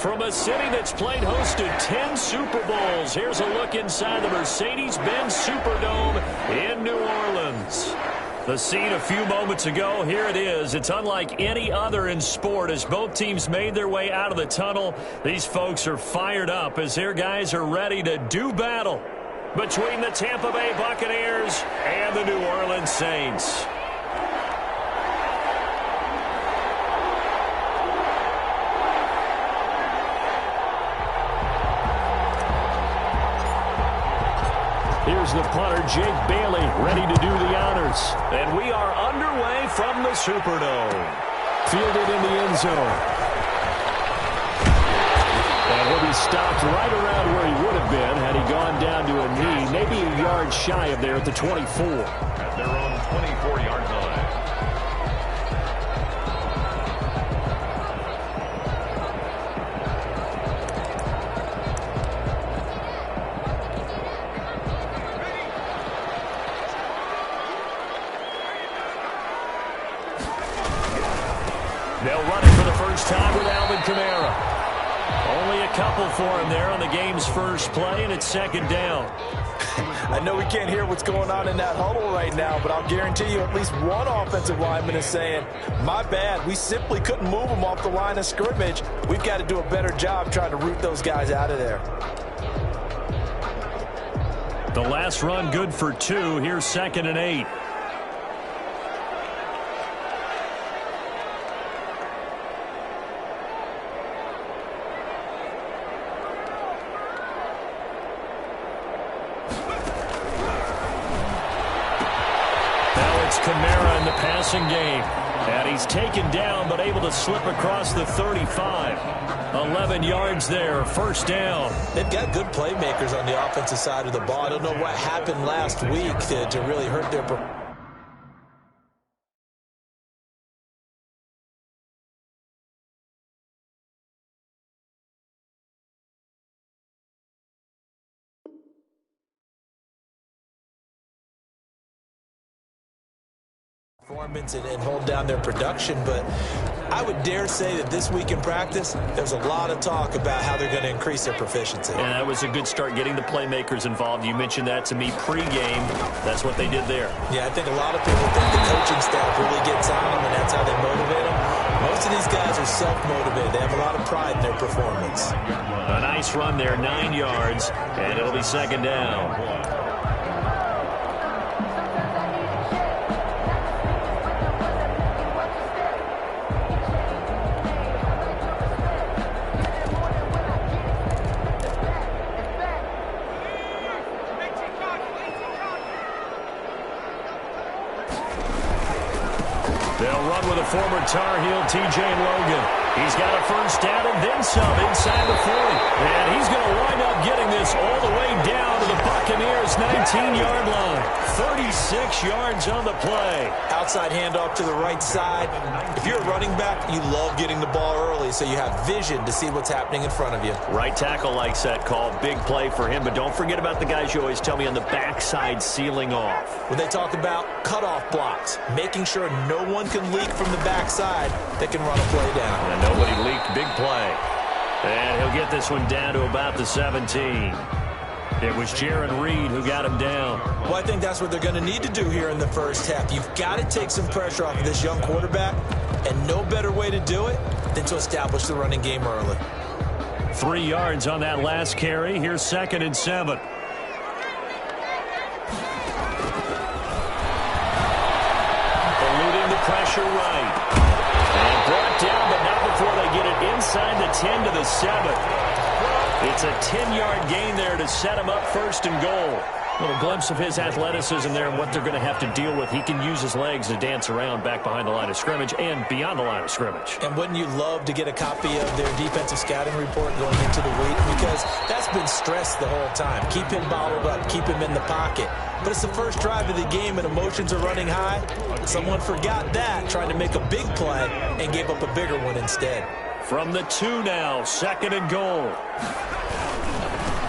From a city that's played host to 10 Super Bowls, here's a look inside the Mercedes-Benz Superdome in New Orleans. The scene a few moments ago, here it is. It's unlike any other in sport as both teams made their way out of the tunnel. These folks are fired up as their guys are ready to do battle between the Tampa Bay Buccaneers and the New Orleans Saints. Here's the punter, Jake Bailey, ready to do the honors. And we are underway from the Superdome. Fielded in the end zone. And he'll be stopped right around where he would have been had he gone down to a knee, maybe a yard shy of there at the 24. At their own 24-yard line. They'll run it for the first time with Alvin Kamara. Only a couple for him there on the game's first play, and it's second down. I know we can't hear what's going on in that huddle right now, but I'll guarantee you at least one offensive lineman is saying, my bad, we simply couldn't move them off the line of scrimmage. We've got to do a better job trying to root those guys out of there. The last run good for 2. Here's 2nd and 8. Kamara in the passing game. And he's taken down but able to slip across the 35. 11 yards there, first down. They've got good playmakers on the offensive side of the ball. I don't know what happened last week to really hurt their performance. And hold down their production, but I would dare say that this week in practice, there's a lot of talk about how they're going to increase their proficiency. And that was a good start getting the playmakers involved. You mentioned that to me pregame. That's what they did there. Yeah, I think a lot of people think the coaching staff really gets on them, and that's how they motivate them. Most of these guys are self-motivated. They have a lot of pride in their performance. A nice run there, 9 yards, and it'll be second down. They'll run with a former Tar Heel, T.J. Logan. He's got a first down and then some inside the 40. And he's going to wind up getting this all the way down to the Buccaneers' 19-yard line. 36 yards on the play. Outside handoff to the right side. If you're a running back, you love getting the ball early so you have vision to see what's happening in front of you. Right tackle likes that call. Big play for him. But don't forget about the guys you always tell me on the backside sealing off. When they talk about cutoff blocks, making sure no one can leak from the backside that can run a play down. And nobody leaked. Big play. And he'll get this one down to about the 17. It was Jaron Reed who got him down. Well, I think that's what they're going to need to do here in the first half. You've got to take some pressure off of this young quarterback, and no better way to do it than to establish the running game early. 3 yards on that last carry. Here's 2nd and 7. Eluding the pressure right. And brought down, but not before they get it inside the 10 to the 7. It's a 10-yard gain there to set him up first and goal. A little glimpse of his athleticism there and what they're going to have to deal with. He can use his legs to dance around back behind the line of scrimmage and beyond the line of scrimmage. And wouldn't you love to get a copy of their defensive scouting report going into the week? Because that's been stressed the whole time. Keep him bottled up. Keep him in the pocket. But it's the first drive of the game and emotions are running high. Someone forgot that, trying to make a big play and gave up a bigger one instead. From the 2 now, 2nd and goal.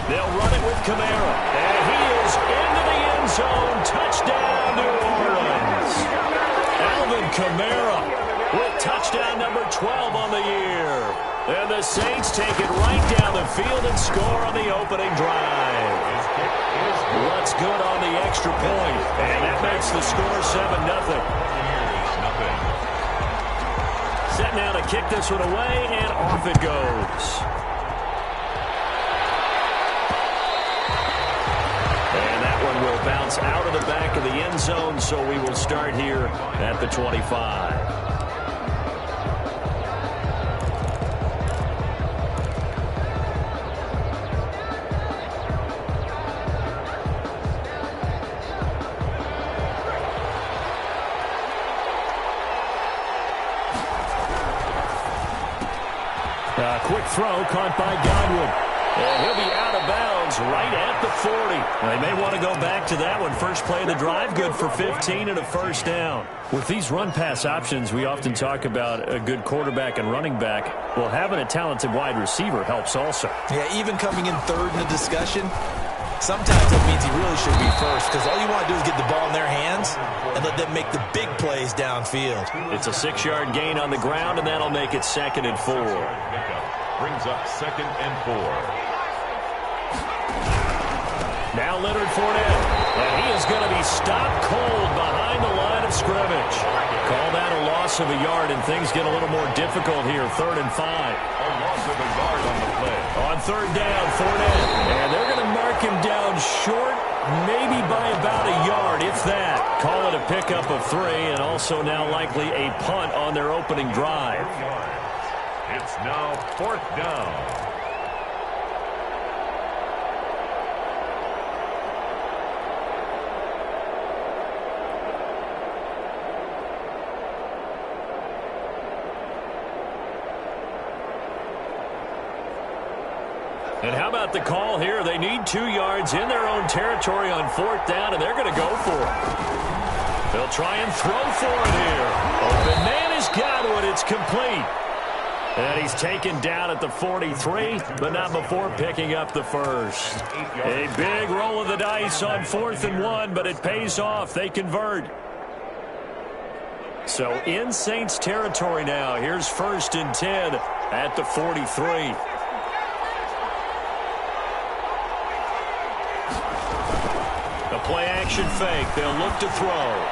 They'll run it with Kamara. And he is into the end zone. Touchdown, New Orleans. Alvin Kamara with touchdown number 12 on the year. And the Saints take it right down the field and score on the opening drive. What's good on the extra point? And that makes the score 7-0. Set now to kick this one away, and off it goes. And that one will bounce out of the back of the end zone, so we will start here at the 25. Quick throw caught by Godwin. And he'll be out of bounds right at the 40. They may want to go back to that one. First play of the drive, good for 15 and a first down. With these run-pass options, we often talk about a good quarterback and running back. Well, having a talented wide receiver helps also. Yeah, even coming in third in the discussion, sometimes that means he really should be first, because all you want to do is get the ball in their hands and let them make the big plays downfield. It's a 6-yard gain on the ground, and that'll make it 2nd and 4. Brings up 2nd and 4. Now Leonard Fournette, and he is going to be stopped cold behind the line of scrimmage. Call that a loss of a yard, and things get a little more difficult here. 3rd and 5. A loss of a yard on the play. On 3rd down, Fournette, and they're going to mark him down short, maybe by about a yard, if that. Call it a pickup of 3, and also now likely a punt on their opening drive. It's now 4th down. And how about the call here? They need 2 yards in their own territory on 4th down, and they're going to go for it. They'll try and throw for it here. Open man is Godwin. It's complete. And he's taken down at the 43, but not before picking up the first. A big roll of the dice on 4th and 1, but it pays off. They convert. So in Saints territory now. Here's 1st and 10 at the 43. A play-action fake. They'll look to throw.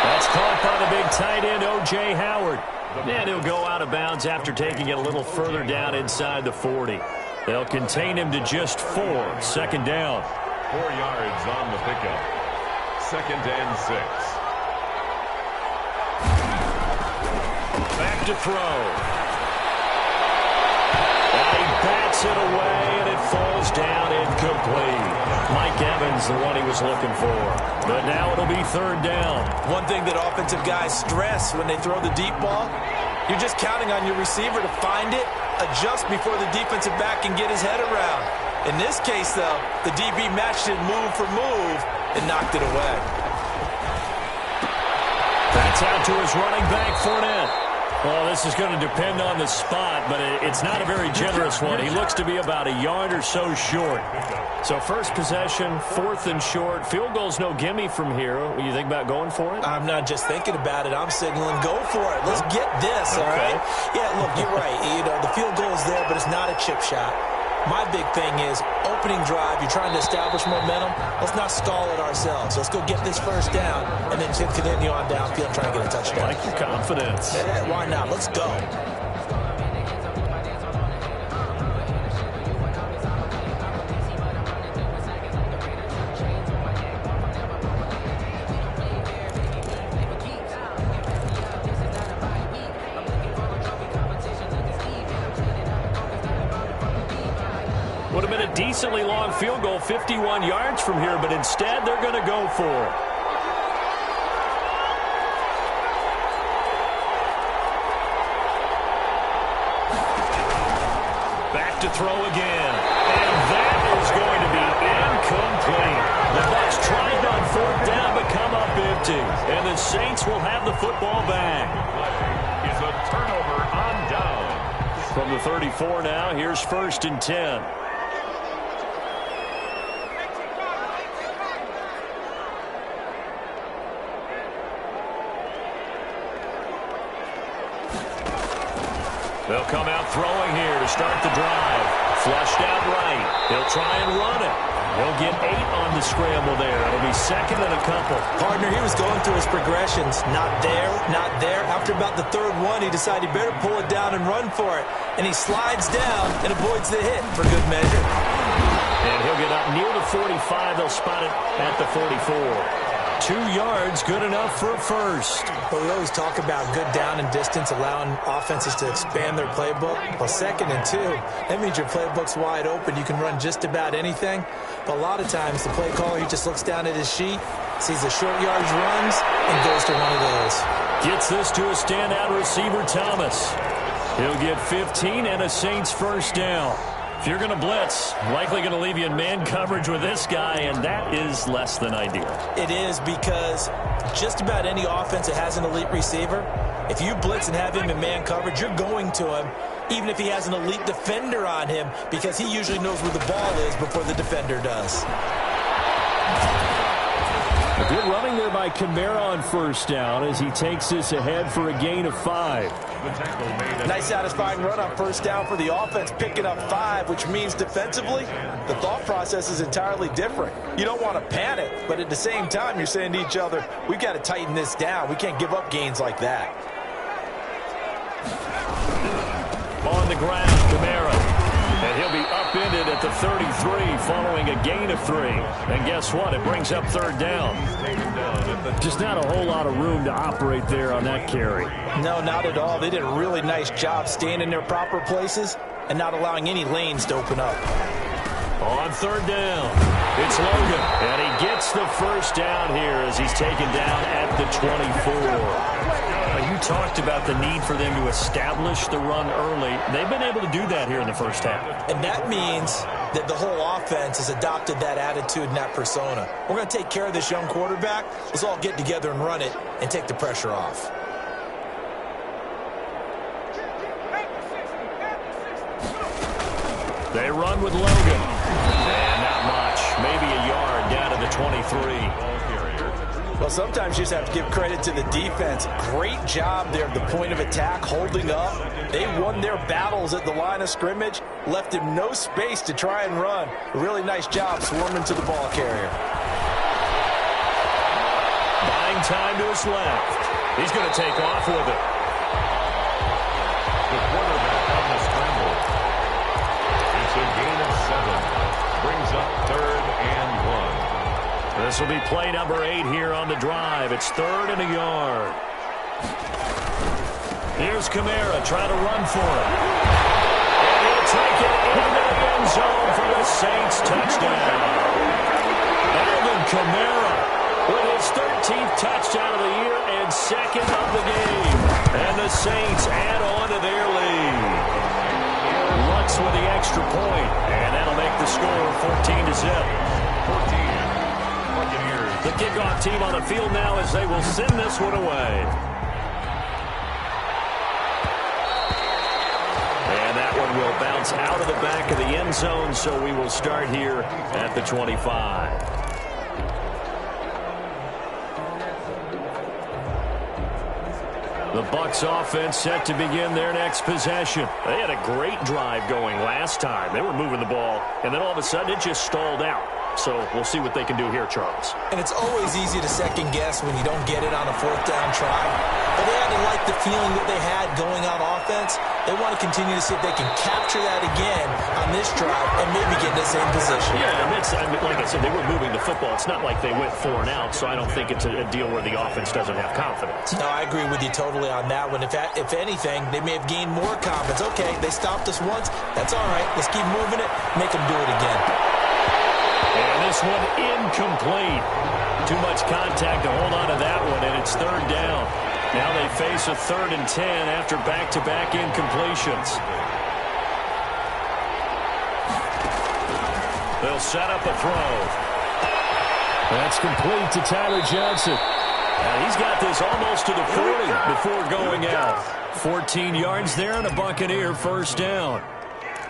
That's caught by the big tight end, O.J. Howard. And he'll go out of bounds after taking it a little further down inside the 40. They'll contain him to just 4. 2nd down. 4 yards on the pickup. 2nd and 6. Back to throw. And he bats it away, and it falls down incomplete. Mike Evans, the one he was looking for. But now it'll be 3rd down. One thing that offensive guys stress when they throw the deep ball, you're just counting on your receiver to find it, adjust before the defensive back can get his head around. In this case, though, the DB matched it move for move and knocked it away. That's out to his running back, Fournette. Well, this is going to depend on the spot, but it's not a very generous one. He looks to be about a yard or so short. So first possession, 4th and short. Field goal's no gimme from here. What do you think about going for it? I'm not just thinking about it. I'm signaling go for it. Let's get this, all right? Yeah, look, you're right. You know, the field goal is there, but it's not a chip shot. My big thing is opening drive. You're trying to establish momentum. Let's not stall it ourselves. Let's go get this first down and then continue on downfield and try to get a touchdown. I like your confidence. Yeah, why not? Let's go. Would have been a decently long field goal, 51 yards from here, but instead they're going to go for it. Back to throw again. And that is going to be incomplete. The Bucs tried on 4th down, but come up empty. And the Saints will have the football back. Is a turnover on down. From the 34 now, here's 1st and 10. They'll come out throwing here to start the drive. Flushed out right. He'll try and run it. He'll get 8 on the scramble there. It'll be second and a couple. Partner, he was going through his progressions. Not there, not there. After about the third one, he decided he better pull it down and run for it. And he slides down and avoids the hit for good measure. And he'll get up near the 45. They'll spot it at the 44. 2 yards, good enough for a first. Well, we always talk about good down and distance, allowing offenses to expand their playbook. Well, 2nd and 2, that means your playbook's wide open. You can run just about anything. But a lot of times, the play caller, he just looks down at his sheet, sees the short yardage runs, and goes to one of those. Gets this to a standout receiver, Thomas. He'll get 15 and a Saints first down. If you're going to blitz, likely going to leave you in man coverage with this guy, and that is less than ideal. It is, because just about any offense that has an elite receiver, if you blitz and have him in man coverage, you're going to him, even if he has an elite defender on him, because he usually knows where the ball is before the defender does. A good running there by Kamara on first down as he takes this ahead for a gain of 5. Nice satisfying run on first down for the offense, picking up 5, which means defensively, the thought process is entirely different. You don't want to panic, but at the same time, you're saying to each other, we've got to tighten this down. We can't give up gains like that. On the ground, Kamara. And he'll be upended at the 33 following a gain of 3. And guess what? It brings up 3rd down. Just not a whole lot of room to operate there on that carry. No, not at all. They did a really nice job staying in their proper places and not allowing any lanes to open up. On 3rd down, it's Logan. And he gets the first down here as he's taken down at the 24. You talked about the need for them to establish the run early. They've been able to do that here in the first half. And that means that the whole offense has adopted that attitude and that persona. We're going to take care of this young quarterback. Let's all get together and run it and take the pressure off. They run with Logan. And not much. Maybe a yard down to the 23. Well, sometimes you just have to give credit to the defense. Great job there at the point of attack, holding up. They won their battles at the line of scrimmage, left him no space to try and run. A really nice job swarming to the ball carrier. Buying time to his left. He's going to take off with it. The quarterback on the scramble. It's a gain of 7. Brings up 3rd and 1. This will be play number 8 here on the drive. It's 3rd and a yard. Here's Kamara trying to run for it. And he'll take it into the end zone for the Saints touchdown. Alvin Kamara with his 13th touchdown of the year and 2nd of the game. And the Saints add on to their lead. Lutz with the extra point, and that'll make the score 14-0. 14. The kickoff team on the field now as they will send this one away. And that one will bounce out of the back of the end zone, so we will start here at the 25. The Bucs offense set to begin their next possession. They had a great drive going last time. They were moving the ball, and then all of a sudden it just stalled out. So we'll see what they can do here, Charles. And it's always easy to second guess when you don't get it on a 4th down try. But they had to like the feeling that they had going on offense. They want to continue to see if they can capture that again on this drive and maybe get in the same position. Yeah, and it's, like I said, they were moving the football. It's not like they went 4 and out, so I don't think it's a deal where the offense doesn't have confidence. No, I agree with you totally on that one. If anything, they may have gained more confidence. Okay, they stopped us once. That's all right. Let's keep moving it. Make them do it again. And this one incomplete. Too much contact to hold on to that one, and it's 3rd down. Now they face a 3rd and 10 after back-to-back incompletions. They'll set up a throw. That's complete to Tyler Johnson. And he's got this almost to the 40 before going out. 14 yards there and a Buccaneer first down.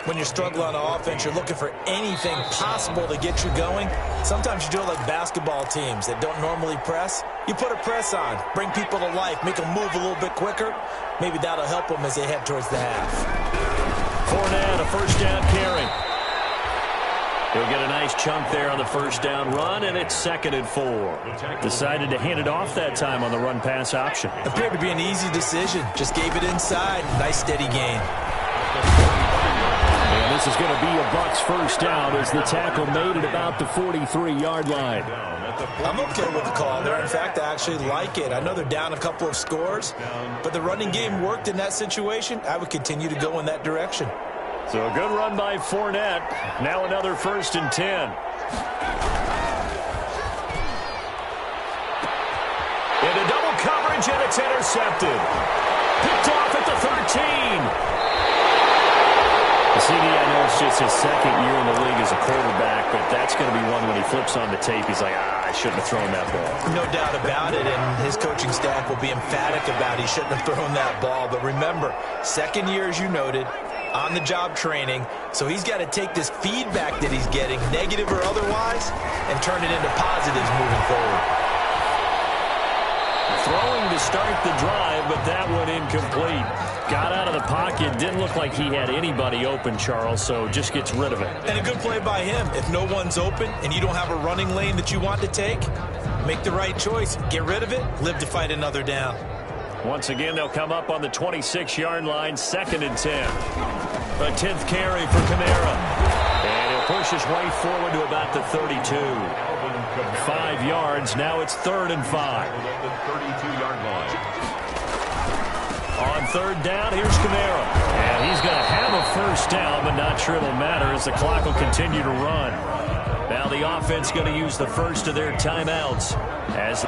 When you're struggling on offense, you're looking for anything possible to get you going. Sometimes you do it like basketball teams that don't normally press. You put a press on, bring people to life, make them move a little bit quicker. Maybe that'll help them as they head towards the half. Fournette, a first down carry. He'll get a nice chunk there on the first down run, and it's 2nd and 4. Decided to hand it off that time on the run-pass option. Appeared to be an easy decision. Just gave it inside. Nice, steady gain. And this is going to be a Bucs first down as the tackle made at about the 43-yard line. I'm okay with the call there. In fact, I actually like it. I know they're down a couple of scores, but the running game worked in that situation. I would continue to go in that direction. So a good run by Fournette. Now another 1st and 10. Into double coverage, and it's intercepted. Picked off at the 13. CD, I know it's just his 2nd year in the league as a quarterback, but that's going to be one when he flips on the tape. He's like, I shouldn't have thrown that ball. No doubt about it, and his coaching staff will be emphatic about he shouldn't have thrown that ball. But remember, 2nd year, as you noted, on-the-job training, so he's got to take this feedback that he's getting, negative or otherwise, and turn it into positives moving forward. Throwing to start the drive, but that one incomplete. Got out of the pocket. Didn't look like he had anybody open, Charles, so just gets rid of it. And a good play by him. If no one's open and you don't have a running lane that you want to take, make the right choice. Get rid of it. Live to fight another down. Once again, they'll come up on the 26-yard line, 2nd and 10. A 10th carry for Kamara. And he'll push his way forward to about the 32. 5 yards. Now it's 3rd and 5. The 32-yard line. On 3rd down, here's Kamara. And he's going to have a first down, but not sure it'll matter as the clock will continue to run. Now the offense going to use the first of their timeouts as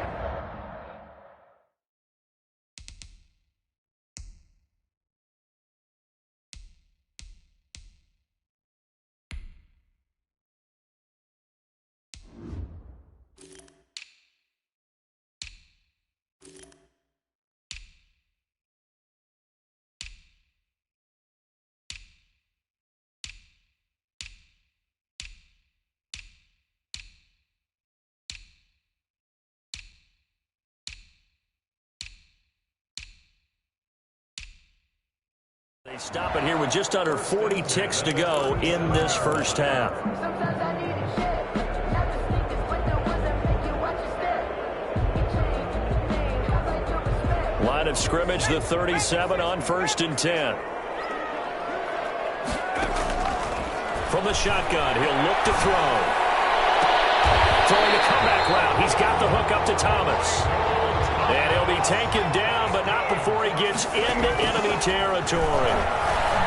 they stop it here with just under 40 ticks to go in this first half. Line of scrimmage, the 37 on 1st and 10. From the shotgun, he'll look to throw. Throwing the comeback route. He's got the hook up to Thomas. And he'll be taken down, but not before he gets into enemy territory.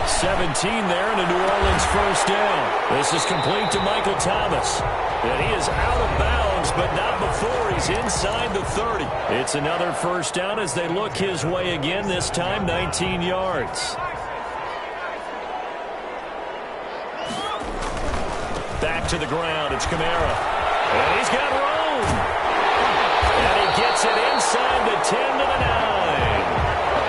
17 there, and a New Orleans first down. This is complete to Michael Thomas. And he is out of bounds, but not before he's inside the 30. It's another first down as they look his way again, this time 19 yards. Back to the ground, it's Kamara. And he's got room. And he gets it inside the 10 to the 9.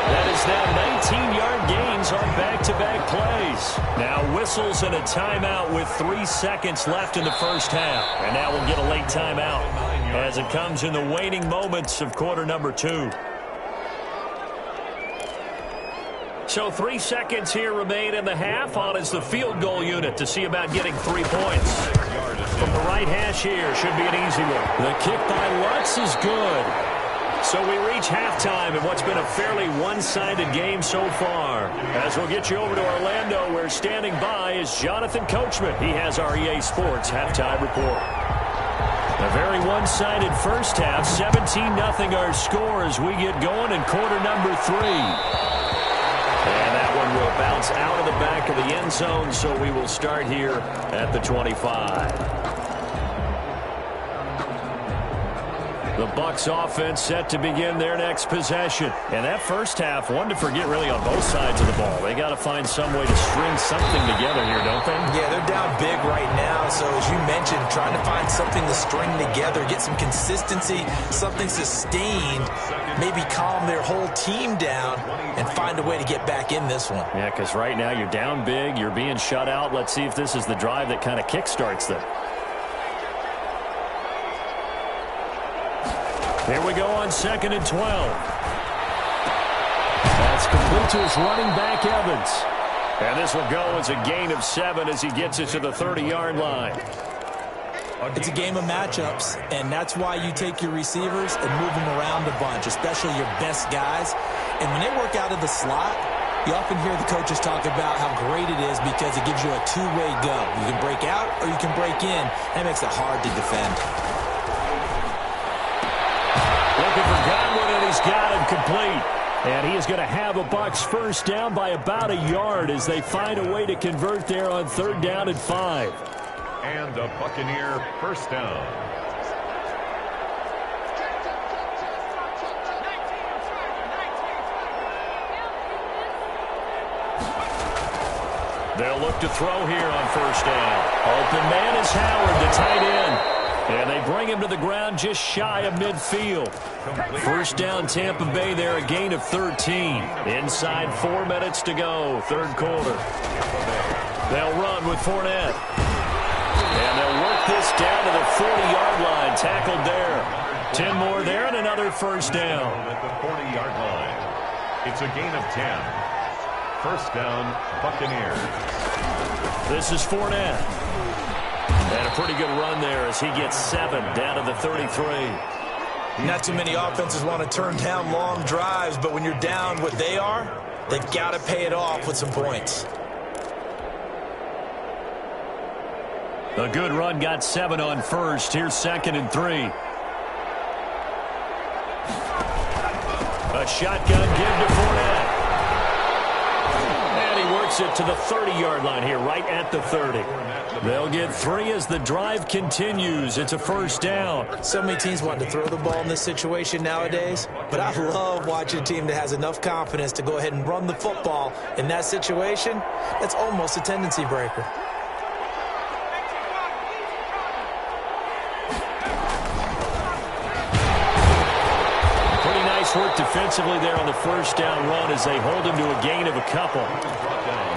That is now 19-yard gains on back-to-back plays. Now whistles and a timeout with 3 seconds left in the first half. And now we'll get a late timeout as it comes in the waning moments of quarter number 2. So 3 seconds here remain in the half. On is the field goal unit to see about getting 3 points. From the right hash here, should be an easy one. The kick by Lutz is good. So we reach halftime in what's been a fairly one-sided game so far. As we'll get you over to Orlando, where standing by is Jonathan Coachman. He has our EA Sports halftime report. A very one-sided first half, 17-0 our score as we get going in quarter number 3. And that one will bounce out of the back of the end zone, so we will start here at the 25. The Bucs offense set to begin their next possession. And that first half, one to forget really on both sides of the ball. They got to find some way to string something together here, don't they? Yeah, they're down big right now. So as you mentioned, trying to find something to string together, get some consistency, something sustained, maybe calm their whole team down and find a way to get back in this one. Yeah, because right now you're down big, you're being shut out. Let's see if this is the drive that kind of kickstarts them. Here we go on 2nd and 12. That's complete to his running back, Evans. And this will go as a gain of 7 as he gets it to the 30-yard line. It's a game of matchups, and that's why you take your receivers and move them around a bunch, especially your best guys. And when they work out of the slot, you often hear the coaches talk about how great it is because it gives you a two-way go. You can break out or you can break in. That makes it hard to defend. Looking for Godwin, and he's got him complete. And he is going to have a Bucs first down by about a yard as they find a way to convert there on 3rd down and 5. And a Buccaneer first down. They'll look to throw here on 1st down. Open man is Howard, the tight end. And they bring him to the ground just shy of midfield. First down, Tampa Bay there, a gain of 13. Inside 4 minutes to go, 3rd quarter. They'll run with Fournette. And they'll work this down to the 40-yard line, tackled there. 10 more there and another first down. At the 40-yard line. It's a gain of 10. First down, Buccaneers. This is Fournette. And a pretty good run there as he gets 7 down to the 33. Not too many offenses want to turn down long drives, but when you're down what they are, they've got to pay it off with some points. A good run, got 7 on 1st. Here's 2nd and 3. A shotgun give to Fournette. And he works it to the 30-yard line here, right at the 30. They'll get 3 as the drive continues. It's a first down. So many teams want to throw the ball in this situation nowadays, but I love watching a team that has enough confidence to go ahead and run the football in that situation. That's almost a tendency breaker. Work defensively there on the first down run as they hold him to a gain of a couple.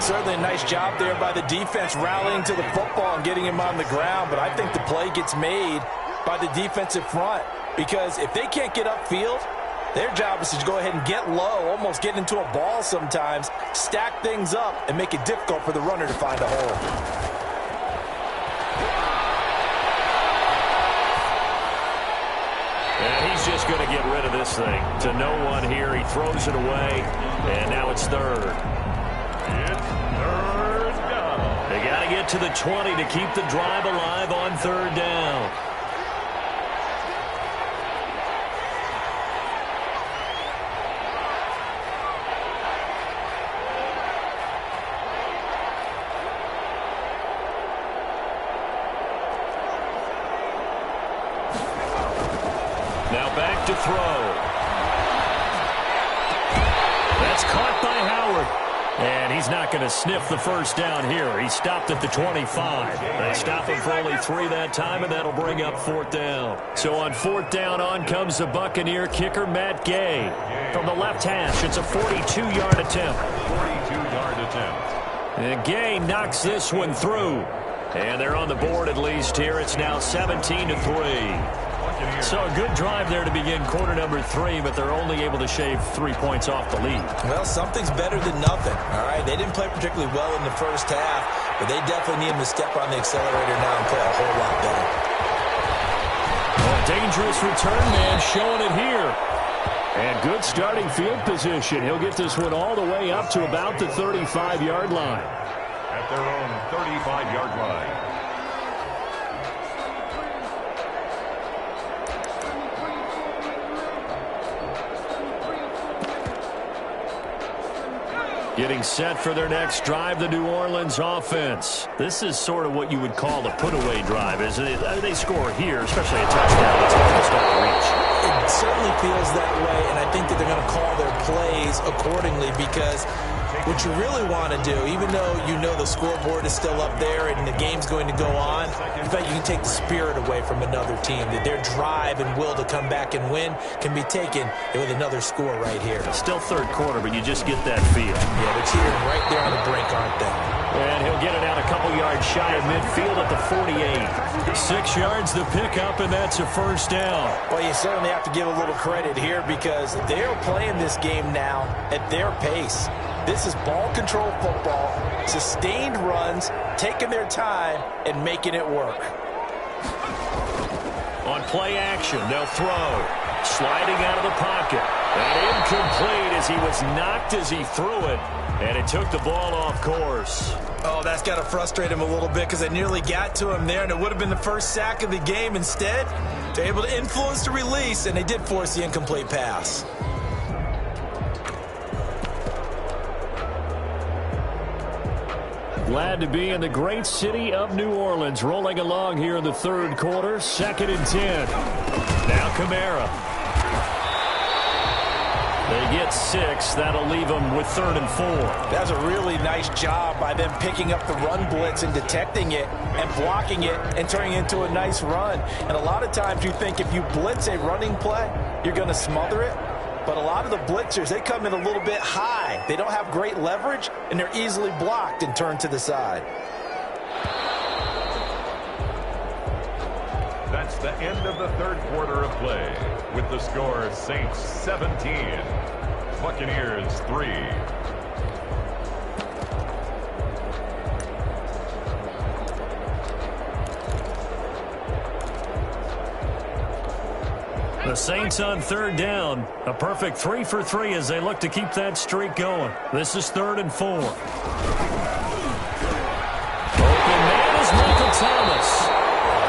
Certainly a nice job there by the defense rallying to the football and getting him on the ground, but I think the play gets made by the defensive front because if they can't get upfield, their job is to go ahead and get low, almost get into a ball sometimes, stack things up, and make it difficult for the runner to find a hole. And he's just going to get rid of this thing to no one here. He throws it away, and now it's 3rd. It's 3rd down. They got to get to the 20 to keep the drive alive on 3rd down. To throw. That's caught by Howard. And he's not going to sniff the first down here. He stopped at the 25. They stop him for only 3 that time, and that'll bring up 4th down. So on 4th down, on comes the Buccaneer kicker, Matt Gay. From the left hash, it's a 42-yard attempt. 42-yard attempt. And Gay knocks this one through. And they're on the board at least here. It's now 17-3. So a good drive there to begin quarter number 3, but they're only able to shave 3 points off the lead. Well, something's better than nothing, all right? They didn't play particularly well in the first half, but they definitely need him to step on the accelerator now and play a whole lot better. A dangerous return man showing it here. And good starting field position. He'll get this one all the way up to about the 35-yard line. At their own 35-yard line. Getting set for their next drive, the New Orleans offense. This is sort of what you would call a put-away drive, isn't it? They score here, especially a touchdown. It's almost out of reach. It certainly feels that way, and I think that they're going to call their plays accordingly because what you really want to do, even though you know the scoreboard is still up there and the game's going to go on, in fact, you can take the spirit away from another team, that their drive and will to come back and win can be taken with another score right here. Still 3rd quarter, but you just get that feel. Yeah, they're cheering right there on the brink, aren't they? And he'll get it out a couple yards yards shy of midfield at the 48. 6 yards to pick up, and that's a first down. Well, you certainly have to give a little credit here because they're playing this game now at their pace. This is ball control football, sustained runs, taking their time, and making it work. On play action, they'll throw. Sliding out of the pocket. And incomplete as he was knocked as he threw it. And it took the ball off course. Oh, that's got to frustrate him a little bit because they nearly got to him there, and it would have been the first sack of the game. Instead, they're able to influence the release, and they did force the incomplete pass. Glad to be in the great city of New Orleans, rolling along here in the third quarter. 2nd and 10. Now Kamara. They get 6. That'll leave them with 3rd and 4. That's a really nice job by them picking up the run blitz and detecting it and blocking it and turning it into a nice run. And a lot of times you think if you blitz a running play, you're going to smother it. But a lot of the blitzers, they come in a little bit high. They don't have great leverage, and they're easily blocked and turned to the side. That's the end of the third quarter of play. With the score, Saints 17, Buccaneers 3. The Saints on 3rd down. A perfect 3 for 3 as they look to keep that streak going. This is 3rd and 4. Open man is Michael Thomas.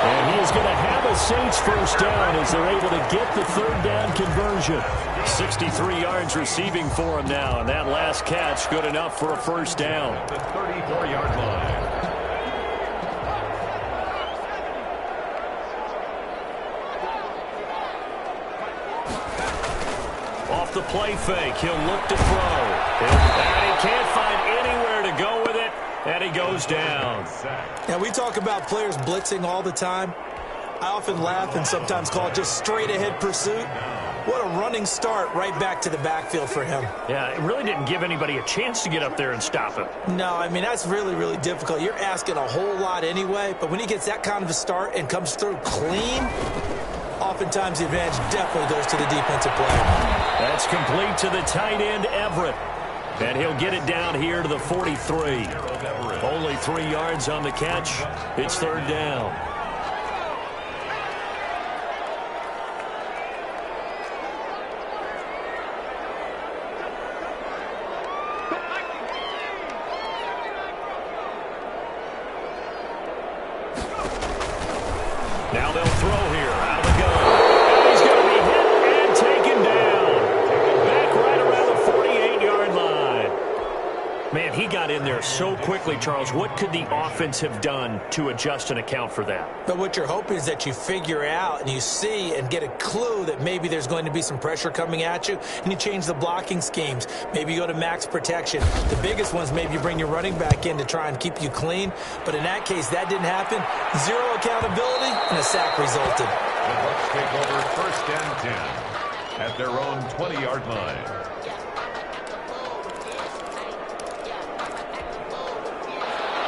And he is going to have a Saints first down as they're able to get the 3rd down conversion. 63 yards receiving for him now. And that last catch good enough for a first down. At the 34-yard line. Off the play fake, he'll look to throw. And he can't find anywhere to go with it, and he goes down. Now, we talk about players blitzing all the time. I often laugh and sometimes call it just straight-ahead pursuit. What a running start right back to the backfield for him. Yeah, it really didn't give anybody a chance to get up there and stop him. No, I mean, that's really, really difficult. You're asking a whole lot anyway, but when he gets that kind of a start and comes through clean, oftentimes the advantage definitely goes to the defensive player. That's complete to the tight end, Everett. And he'll get it down here to the 43. Only 3 yards on the catch. It's 3rd down. Now they'll throw here out of the gun. And he's going to be hit and taken down. Back right around the 48-yard line. Man, he got in there so quickly, Charles. What could the offense have done to adjust and account for that? But what you're hoping is that you figure out and you see and get a clue that maybe there's going to be some pressure coming at you, and you change the blocking schemes. Maybe you go to max protection. The biggest ones, maybe you bring your running back in to try and keep you clean. But in that case, that didn't happen. 0 accountability, and a sack resulted. The Bucs take over 1st and 10 at their own 20-yard line.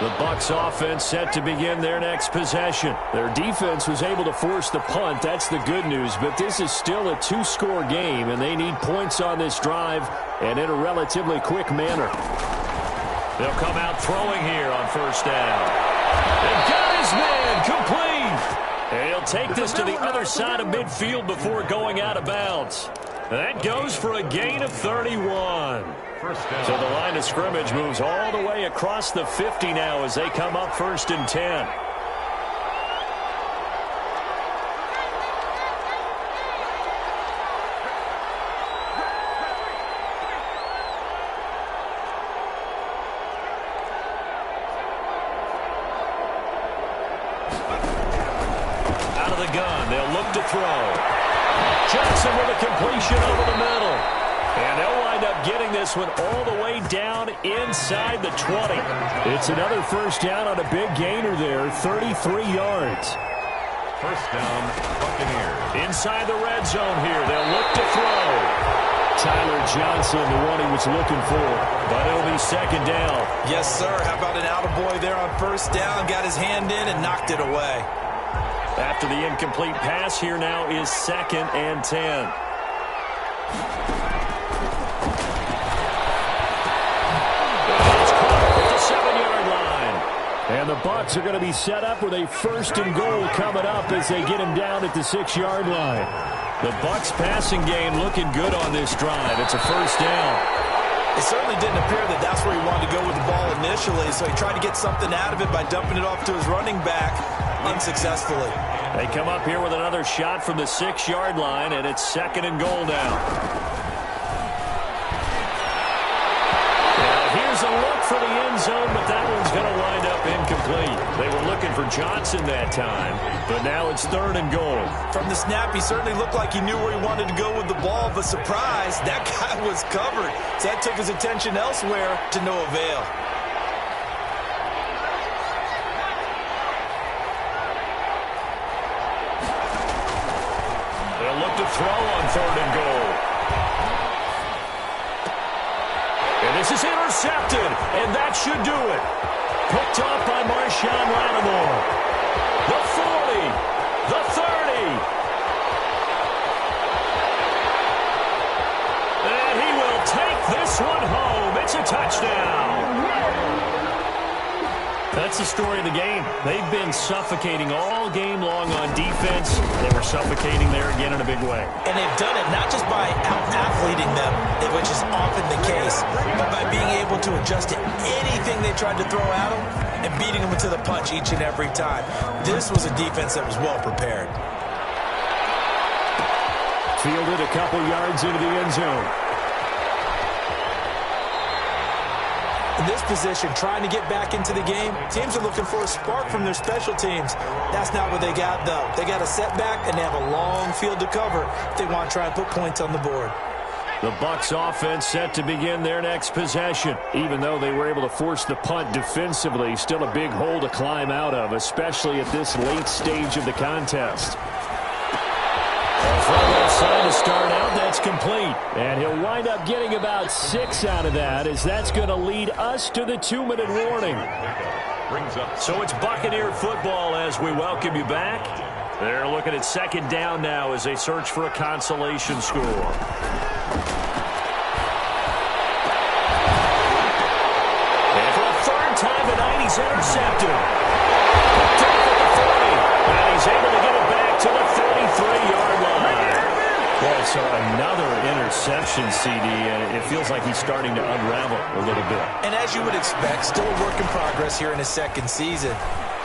The Bucs offense set to begin their next possession. Their defense was able to force the punt. That's the good news. But this is still a 2-score game, and they need points on this drive and in a relatively quick manner. They'll come out throwing here on 1st down. And got his man complete. And he'll take this to the other side of midfield before going out of bounds. That goes for a gain of 31. So the line of scrimmage moves all the way across the 50 now as they come up 1st and 10. Out of the gun, they'll look to throw. Johnson with a completion over the middle. And they'll wind up getting this one all the way down inside the 20. It's another first down on a big gainer there, 33 yards. First down, Buccaneers. Inside the red zone here, they'll look to throw. Tyler Johnson, the one he was looking for. But it'll be be second down. Yes, sir. How about an attaboy there on first down? Got his hand in and knocked it away. After the incomplete pass, here now is 2nd and 10. And the Bucs are going to be set up with a 1st and goal coming up as they get him down at the 6-yard line. The Bucs passing game looking good on this drive. It's a 1st down. It certainly didn't appear that that's where he wanted to go with the ball initially, so he tried to get something out of it by dumping it off to his running back unsuccessfully. They come up here with another shot from the 6-yard line, and it's 2nd and goal now. Here's a look for the end zone, but that one's going to wind up incomplete. They were looking for Johnson that time, but now it's 3rd and goal. From the snap, he certainly looked like he knew where he wanted to go with the ball, but surprise, that guy was covered. So that took his attention elsewhere to no avail. They'll look to throw on 3rd and goal. This is intercepted, and that should do it. Picked off by Marshawn Lattimore. The 40, the 30. And he will take this one home. It's a touchdown. That's the story of the game. They've been suffocating all game long on defense. They were suffocating there again in a big way. And they've done it not just by out-athleting them, which is often the case, but by being able to adjust to anything they tried to throw at them and beating them to the punch each and every time. This was a defense that was well prepared. Fielded a couple yards into the end zone. In this position, trying to get back into the game, teams are looking for a spark from their special teams. That's not what they got, though. They got a setback, and they have a long field to cover if they want to try and put points on the board. The Bucs offense set to begin their next possession. Even though they were able to force the punt defensively, still a big hole to climb out of, especially at this late stage of the contest. From that side to start out, that's complete. And he'll wind up getting about 6 out of that, as that's going to lead us to the 2-minute warning. So it's Buccaneer football as we welcome you back. They're looking at 2nd down now as they search for a consolation score. And for the 3rd time tonight, he's intercepted. Picked off at the 40. And he's able to get it back to the 33-yard line. Yeah, so another interception, CD, and it feels like he's starting to unravel a little bit. And as you would expect, still a work in progress here in his 2nd season.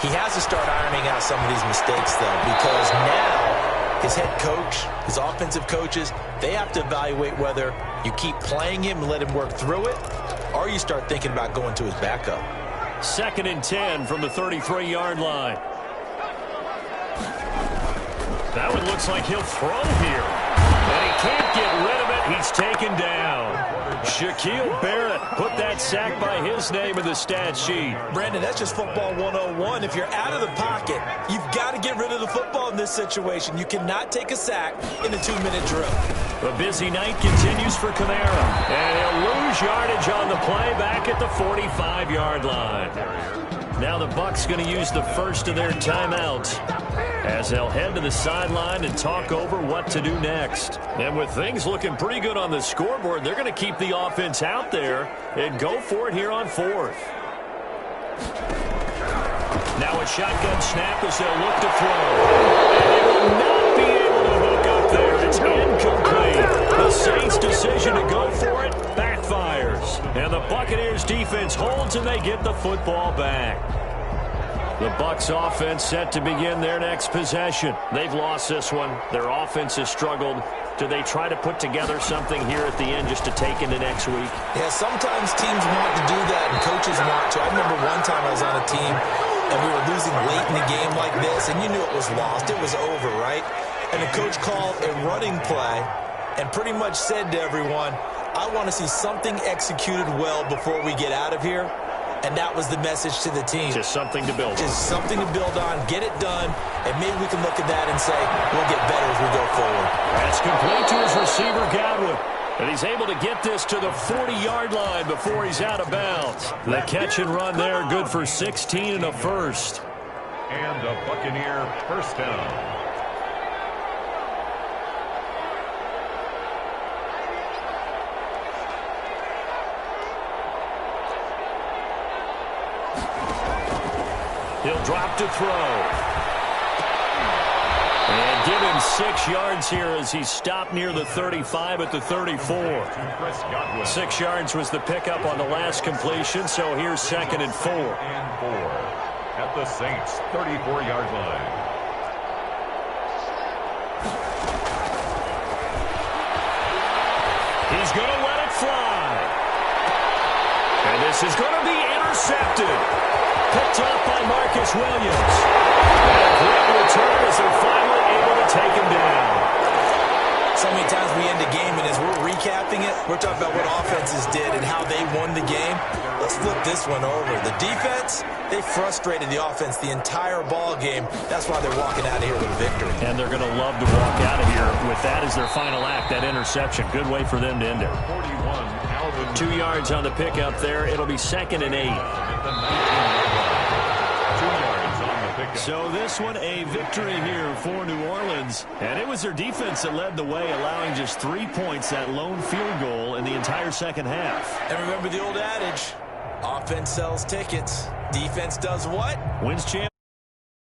He has to start ironing out some of these mistakes, though, because now his head coach, his offensive coaches, they have to evaluate whether you keep playing him and let him work through it, or you start thinking about going to his backup. 2nd and 10 from the 33-yard line. That one looks like he'll throw here. And he can't get rid of it. He's taken down. Shaquille Barrett put that sack by his name in the stat sheet. Brandon, that's just football 101. If you're out of the pocket, you've got to get rid of the football in this situation. You cannot take a sack in a 2-minute drill. The busy night continues for Kamara. And he'll lose yardage on the play back at the 45-yard line. Now the Bucs going to use the first of their timeouts as they'll head to the sideline and talk over what to do next. And with things looking pretty good on the scoreboard, they're going to keep the offense out there and go for it here on 4th. Now a shotgun snap as they'll look to throw. And they will not be able to hook up there. It's incomplete. The Saints' decision to go for it backfires. And the Buccaneers defense holds and they get the football back. The Bucs offense set to begin their next possession. They've lost this one. Their offense has struggled. Do they try to put together something here at the end just to take into next week? Yeah, sometimes teams want to do that and coaches want to. I remember one time I was on a team and we were losing late in the game like this, and you knew it was lost. It was over, right? And the coach called a running play and pretty much said to everyone, I want to see something executed well before we get out of here. And that was the message to the team. Just something to build on. Just something to build on, get it done, and maybe we can look at that and say, we'll get better as we go forward. That's complete to his receiver, Godwin. And he's able to get this to the 40-yard line before he's out of bounds. The catch and run there, good for 16 and a first. And a Buccaneer first down. He'll drop to throw. And give him 6 yards here as he's stopped near the 35 at the 34. 6 yards was the pickup on the last completion, so here's 2nd and 4. And 4 at the Saints' 34-yard line. He's going to let it fly. And this is going to be intercepted. Picked up by Marcus Williams. And a great return as they're finally able to take him down. So many times we end a game, and as we're recapping it, we're talking about what offenses did and how they won the game. Let's flip this one over. The defense, they frustrated the offense the entire ball game. That's why they're walking out of here with a victory. And they're going to love to walk out of here with that as their final act, that interception. Good way for them to end it. 2 yards on the pickup there. It'll be 2nd and 8. So this one a victory here for New Orleans. And it was their defense that led the way, allowing just 3 points, that lone field goal in the entire second half. And remember the old adage, offense sells tickets. Defense does what? Wins championships.